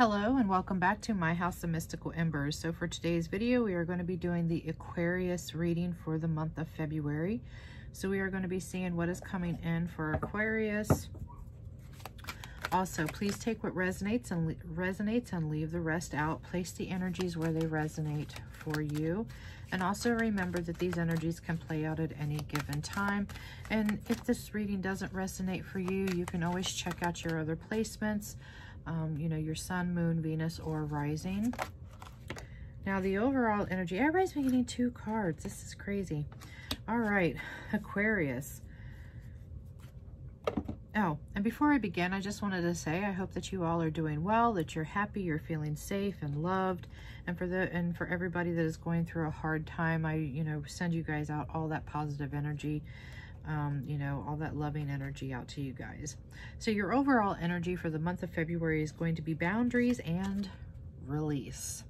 Hello and welcome back to my House of Mystical Embers. So for today's video, we are going to be doing the Aquarius reading for the month of February. So we are going to be seeing what is coming in for Aquarius. Also, please take what resonates and leave the rest out. Place the energies where they resonate for you. And also remember that these energies can play out at any given time. And if this reading doesn't resonate for you, you can always check out your other placements. You know, your sun, moon, Venus, or rising. Now the overall energy, everybody's been getting 2 cards. This is crazy. All right, Aquarius. Oh, and before I begin, I just wanted to say I hope that you all are doing well, that you're happy, you're feeling safe and loved, and for everybody that is going through a hard time, I send you guys out all that positive energy. All that loving energy out to you guys. So your overall energy for the month of February is going to be boundaries and release.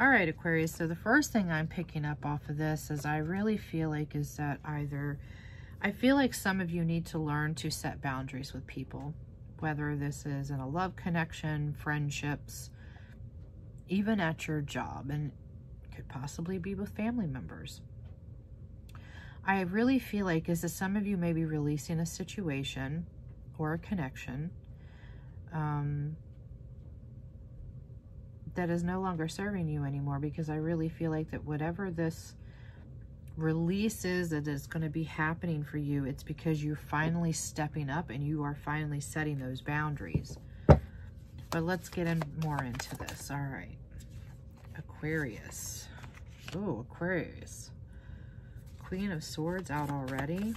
All right, Aquarius. So the first thing I'm picking up off of this is I really feel like is that I feel like some of you need to learn to set boundaries with people, whether this is in a love connection, friendships, even at your job, and it could possibly be with family members. I really feel like is that some of you may be releasing a situation or a connection that is no longer serving you anymore, because I really feel like that whatever this release is that is going to be happening for you, it's because you're finally stepping up and you are finally setting those boundaries. But let's get more into this. All right. Aquarius. Oh, Aquarius. Queen of Swords out already.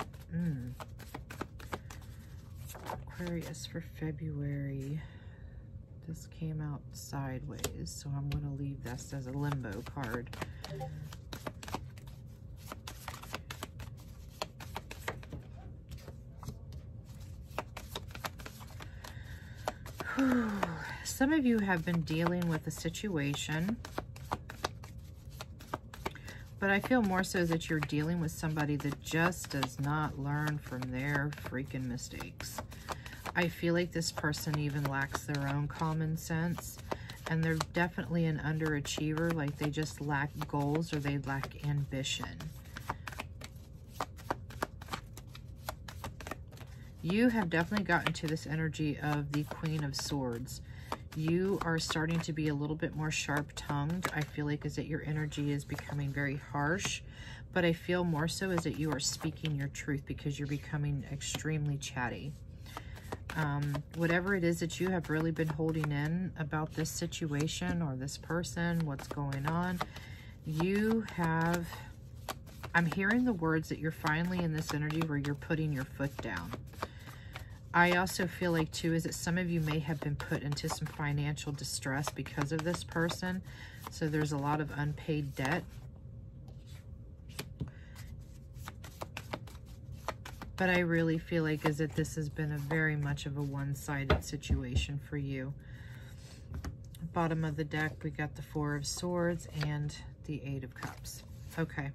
Aquarius for February. This came out sideways, so I'm going to leave this as a limbo card. Some of you have been dealing with a situation, but I feel more so that you're dealing with somebody that just does not learn from their freaking mistakes. I feel like this person even lacks their own common sense, and they're definitely an underachiever, like they just lack goals or they lack ambition. You have definitely gotten to this energy of the Queen of Swords. You are starting to be a little bit more sharp-tongued. I feel like is that your energy is becoming very harsh, but I feel more so is that you are speaking your truth because you're becoming extremely chatty. Whatever it is that you have really been holding in about this situation or this person, what's going on, I'm hearing the words that you're finally in this energy where you're putting your foot down. I also feel like, too, is that some of you may have been put into some financial distress because of this person. So there's a lot of unpaid debt. But I really feel like is that this has been a very much of a one-sided situation for you. Bottom of the deck, we got the 4 of Swords and the 8 of Cups. Okay.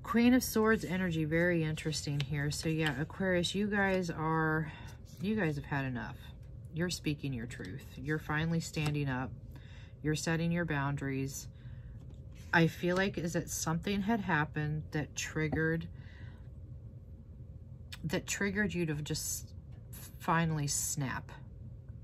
Queen of Swords energy, very interesting here. So yeah, Aquarius, you guys have had enough. You're speaking your truth. You're finally standing up. You're setting your boundaries. I feel like is that something had happened that triggered you to just finally snap.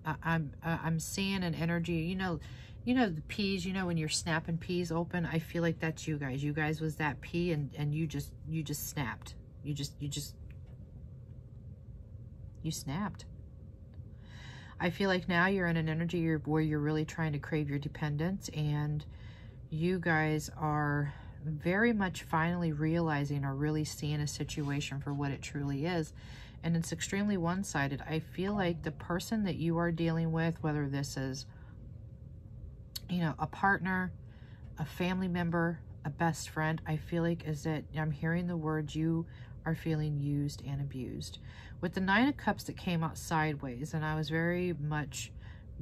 I'm seeing an energy, you know the peas, when you're snapping peas open, I feel like that's you guys. You guys was that pea and you just snapped. You snapped. I feel like now you're in an energy where you're really trying to crave your dependence, and you guys are very much finally realizing or really seeing a situation for what it truly is. And it's extremely one-sided. I feel like the person that you are dealing with, whether this is a partner, a family member, a best friend, I feel like is that I'm hearing the words you are feeling used and abused. With the 9 of Cups that came out sideways, and I was very much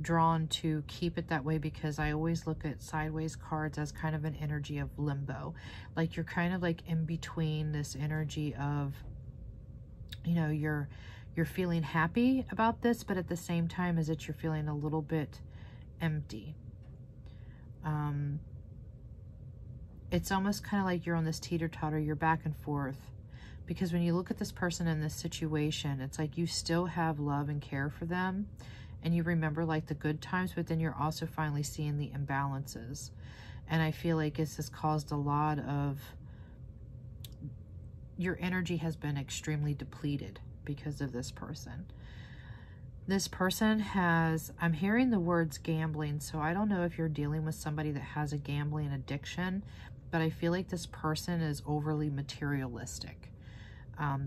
drawn to keep it that way because I always look at sideways cards as kind of an energy of limbo. Like you're kind of like in between this energy of, you're you're feeling happy about this, but at the same time as it, you're feeling a little bit empty. It's almost kind of like you're on this teeter-totter, you're back and forth. Because when you look at this person in this situation, it's like you still have love and care for them. And you remember like the good times, but then you're also finally seeing the imbalances. And I feel like this has caused a lot of, your energy has been extremely depleted because of this person. This person has, I'm hearing the words gambling, so I don't know if you're dealing with somebody that has a gambling addiction, but I feel like this person is overly materialistic.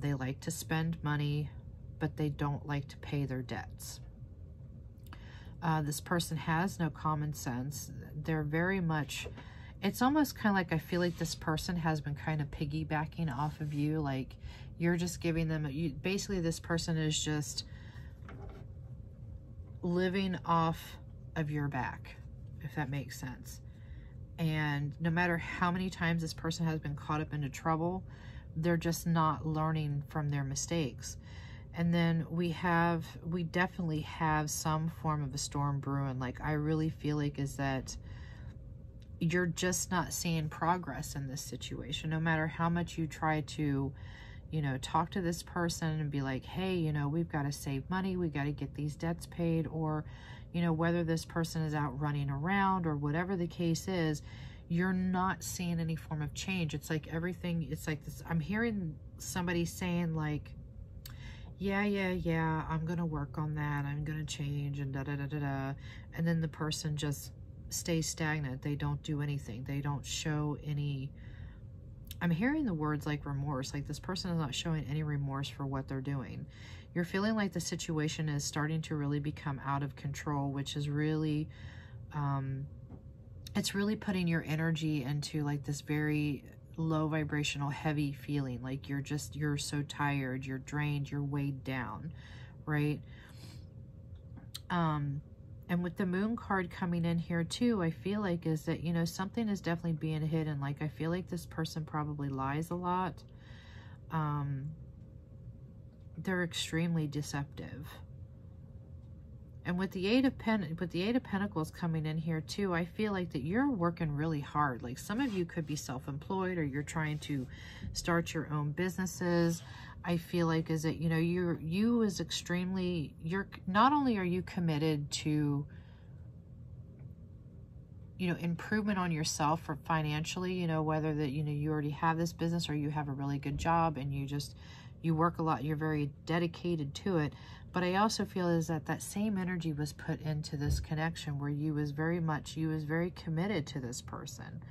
They like to spend money, but they don't like to pay their debts. This person has no common sense. They're very much, it's almost kind of like, I feel like this person has been kind of piggybacking off of you. Like you're just giving them, basically this person is just living off of your back, if that makes sense. And no matter how many times this person has been caught up into trouble, they're just not learning from their mistakes. And then we definitely have some form of a storm brewing. Like I really feel like is that you're just not seeing progress in this situation. No matter how much you try to, you know, talk to this person and be like, hey, you know, we've got to save money. We got to get these debts paid, or, you know, whether this person is out running around or whatever the case is, you're not seeing any form of change. It's like everything, it's like this. I'm hearing somebody saying like, yeah, I'm going to work on that. I'm going to change and da-da-da-da-da. And then the person just stays stagnant. They don't do anything. They don't show any, I'm hearing the words like remorse. Like this person is not showing any remorse for what they're doing. You're feeling like the situation is starting to really become out of control, which is really, it's really putting your energy into like this very low vibrational, heavy feeling. Like you're so tired, you're drained, you're weighed down, right? And with the moon card coming in here too, I feel like is that, you know, something is definitely being hidden. Like I feel like this person probably lies a lot. They're extremely deceptive. And with the Eight of Pentacles coming in here too, I feel like that you're working really hard. Like some of you could be self-employed, or you're trying to start your own businesses. I feel like is that, you know, you're not only are you committed to, you know, improvement on yourself for financially, you know, whether that, you know, you already have this business or you have a really good job and you work a lot, you're very dedicated to it. But I also feel is that same energy was put into this connection where you was very committed to this person.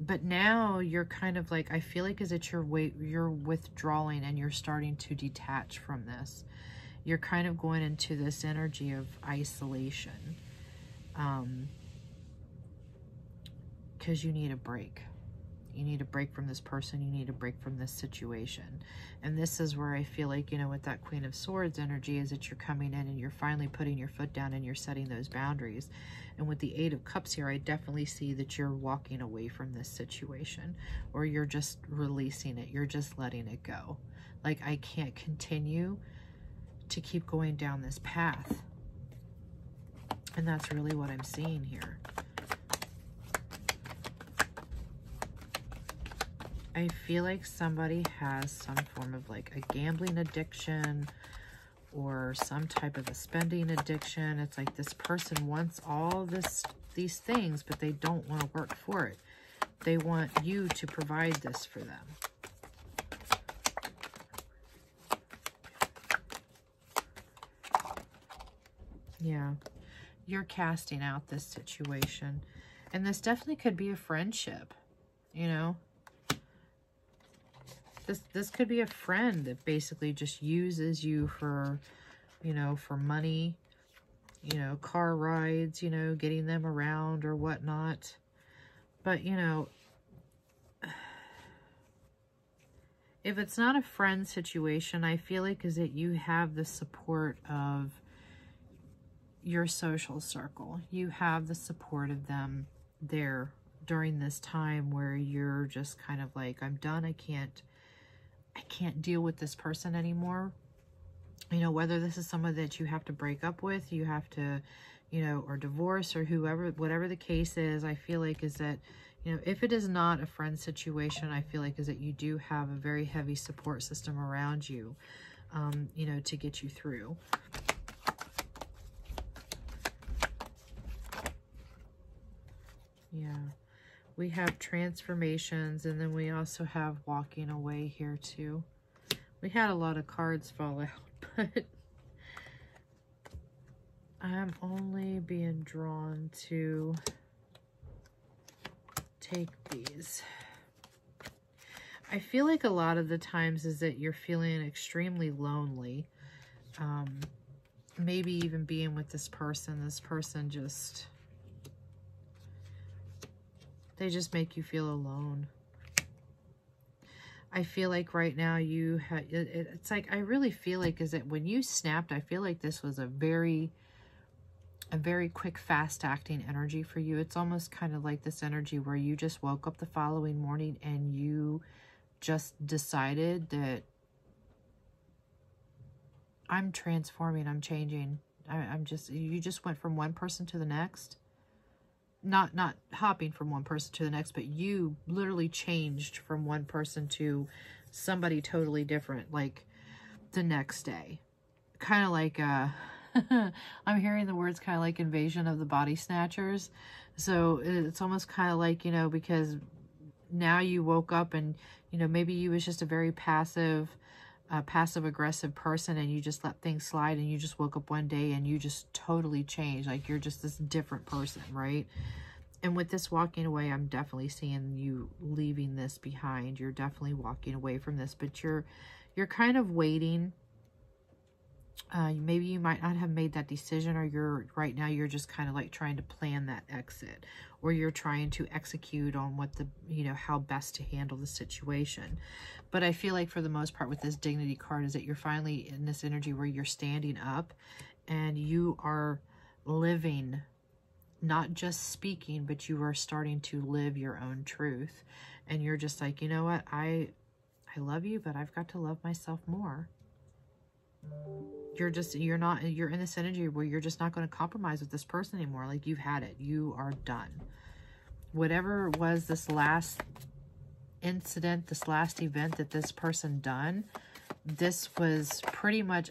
But now you're kind of like, I feel like is that you're withdrawing and you're starting to detach from this. You're kind of going into this energy of isolation. Because you need a break. You need a break from this person. You need a break from this situation. And this is where I feel like, you know, with that Queen of Swords energy is that you're coming in and you're finally putting your foot down and you're setting those boundaries. And with the Eight of Cups here, I definitely see that you're walking away from this situation, or you're just releasing it. You're just letting it go. Like, I can't continue to keep going down this path. And that's really what I'm seeing here. I feel like somebody has some form of like a gambling addiction or some type of a spending addiction. It's like this person wants all these things, but they don't want to work for it. They want you to provide this for them. Yeah, you're casting out this situation. And this definitely could be a friendship, you know. This could be a friend that basically just uses you for, you know, for money, you know, car rides, you know, getting them around or whatnot. But, you know, if it's not a friend situation, I feel like is that you have the support of your social circle. You have the support of them there during this time where you're just kind of like, I'm done. I can't deal with this person anymore. You know, whether this is someone that you have to break up with, you have to, you know, or divorce, or whoever, whatever the case is, I feel like is that, you know, if it is not a friend situation, I feel like is that you do have a very heavy support system around you, you know, to get you through. Yeah. We have transformations, and then we also have walking away here too. We had a lot of cards fall out, but I'm only being drawn to take these. I feel like a lot of the times is that you're feeling extremely lonely. Maybe even being with this person just, they just make you feel alone. I feel like right now you have, it's like, I really feel like is that when you snapped, I feel like this was a very quick, fast acting energy for you. It's almost kind of like this energy where you just woke up the following morning and you just decided that I'm transforming, I'm changing. You just went from one person to the next. Not hopping from one person to the next, but you literally changed from one person to somebody totally different, like the next day. Kind of like, I'm hearing the words kind of like Invasion of the Body Snatchers. So it's almost kind of like, you know, because now you woke up and, you know, maybe you was just a very passive-aggressive person and you just let things slide, and you just woke up one day and you just totally changed. Like you're just this different person, right? And with this walking away, I'm definitely seeing you leaving this behind. You're definitely walking away from this, but you're kind of waiting. Maybe you might not have made that decision, or right now you're just kind of like trying to plan that exit, or you're trying to execute on what the, you know, how best to handle the situation. But I feel like for the most part with this Dignity card is that you're finally in this energy where you're standing up and you are living, not just speaking, but you are starting to live your own truth. And you're just like, you know what? I love you, but I've got to love myself more. You're in this energy where you're just not going to compromise with this person anymore. Like you've had it. You are done. Whatever was this last incident, this last event that this person done, this was pretty much,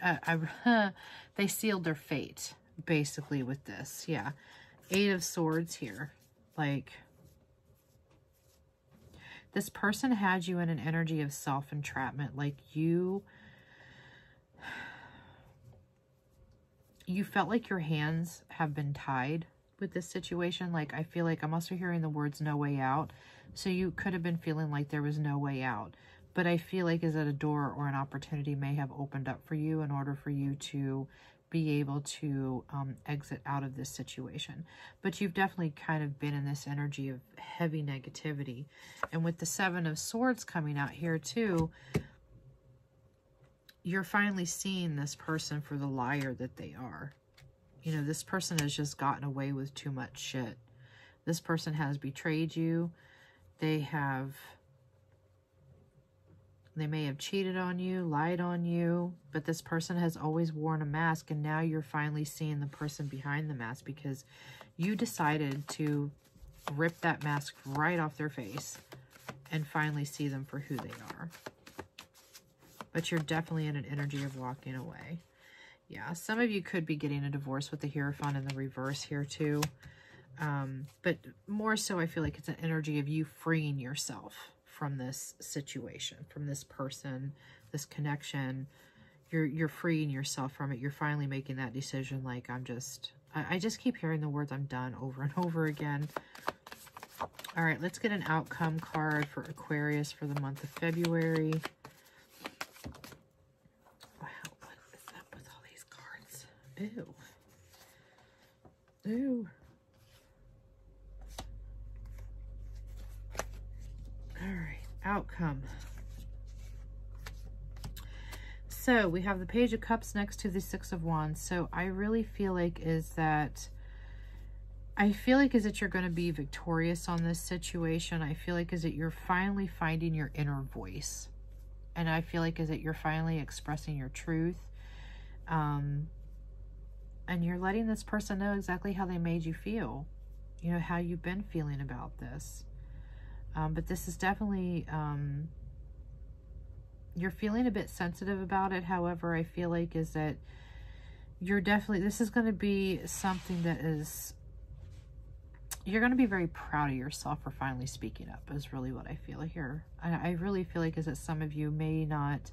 they sealed their fate basically with this. Yeah. 8 of Swords here. Like this person had you in an energy of self-entrapment. Like you felt like your hands have been tied with this situation. Like, I feel like I'm also hearing the words no way out. So you could have been feeling like there was no way out. But I feel like is that a door or an opportunity may have opened up for you in order for you to be able to exit out of this situation. But you've definitely kind of been in this energy of heavy negativity. And with the 7 of Swords coming out here too, you're finally seeing this person for the liar that they are. You know, this person has just gotten away with too much shit. This person has betrayed you. They may have cheated on you, lied on you, but this person has always worn a mask, and now you're finally seeing the person behind the mask because you decided to rip that mask right off their face and finally see them for who they are. But you're definitely in an energy of walking away. Yeah, some of you could be getting a divorce with the Hierophant in the reverse here too. But more so, I feel like it's an energy of you freeing yourself from this situation, from this person, this connection. You're freeing yourself from it. You're finally making that decision. Like, I just keep hearing the words I'm done over and over again. All right, let's get an outcome card for Aquarius for the month of February. Ew. Ew. All right, outcome. So we have the Page of Cups next to the 6 of Wands. So I really feel like is that you're going to be victorious on this situation. I feel like is that you're finally finding your inner voice. And I feel like is that you're finally expressing your truth. And you're letting this person know exactly how they made you feel, you know, how you've been feeling about this. But this is definitely, you're feeling a bit sensitive about it. However, I feel like is that you're definitely, this is going to be something that is, you're going to be very proud of yourself for finally speaking up is really what I feel here. I really feel like is that some of you may not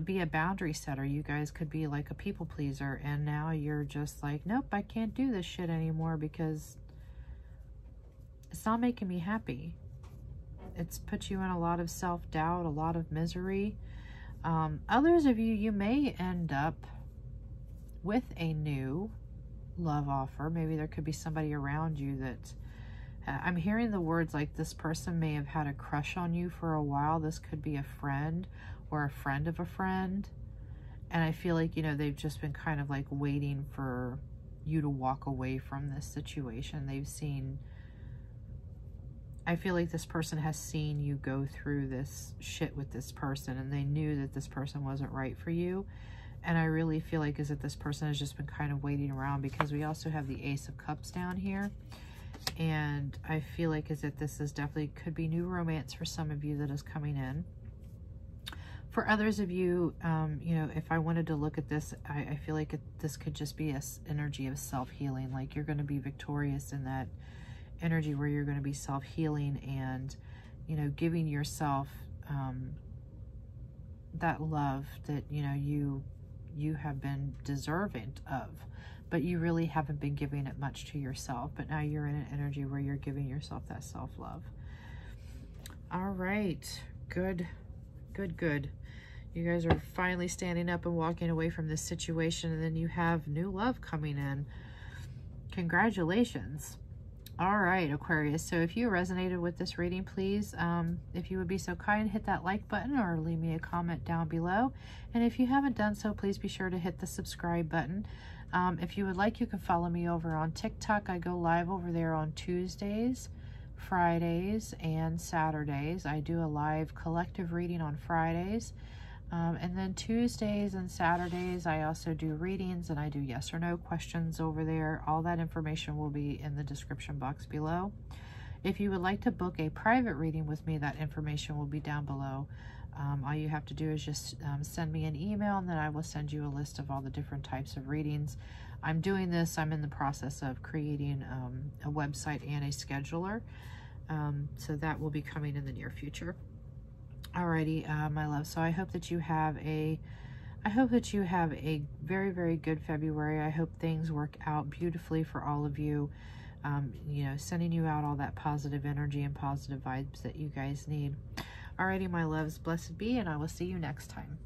be a boundary setter. You guys could be like a people pleaser, and now you're just like, nope, I can't do this shit anymore because it's not making me happy. It's put you in a lot of self-doubt, a lot of misery. Others of you, you may end up with a new love offer. Maybe there could be somebody around you that I'm hearing the words like this person may have had a crush on you for a while. This could be a friend or a friend of a friend. And I feel like, you know, they've just been kind of like waiting for you to walk away from this situation. They've seen, I feel like this person has seen you go through this shit with this person, and they knew that this person wasn't right for you. And I really feel like is that this person has just been kind of waiting around, because we also have the Ace of Cups down here. And I feel like is that this is definitely could be new romance for some of you that is coming in. For others of you, you know, if I wanted to look at this, I feel like this could just be an energy of self-healing. Like you're going to be victorious in that energy where you're going to be self-healing and, you know, giving yourself that love that, you know, you have been deserving of, but you really haven't been giving it much to yourself. But now you're in an energy where you're giving yourself that self-love. All right, good. You guys are finally standing up and walking away from this situation, and then you have new love coming in. Congratulations. All right, Aquarius. So if you resonated with this reading, please, if you would be so kind, hit that like button or leave me a comment down below. And if you haven't done so, please be sure to hit the subscribe button. If you would like, you can follow me over on TikTok. I go live over there on Tuesdays, Fridays, and Saturdays. I do a live collective reading on Fridays. And then Tuesdays and Saturdays, I also do readings, and I do yes or no questions over there. All that information will be in the description box below. If you would like to book a private reading with me, that information will be down below. All you have to do is just send me an email, and then I will send you a list of all the different types of readings. I'm doing this, I'm in the process of creating a website and a scheduler. So that will be coming in the near future. Alrighty, my love. So I hope that you have a very, very good February. I hope things work out beautifully for all of you. You know, sending you out all that positive energy and positive vibes that you guys need. Alrighty, my loves, blessed be, and I will see you next time.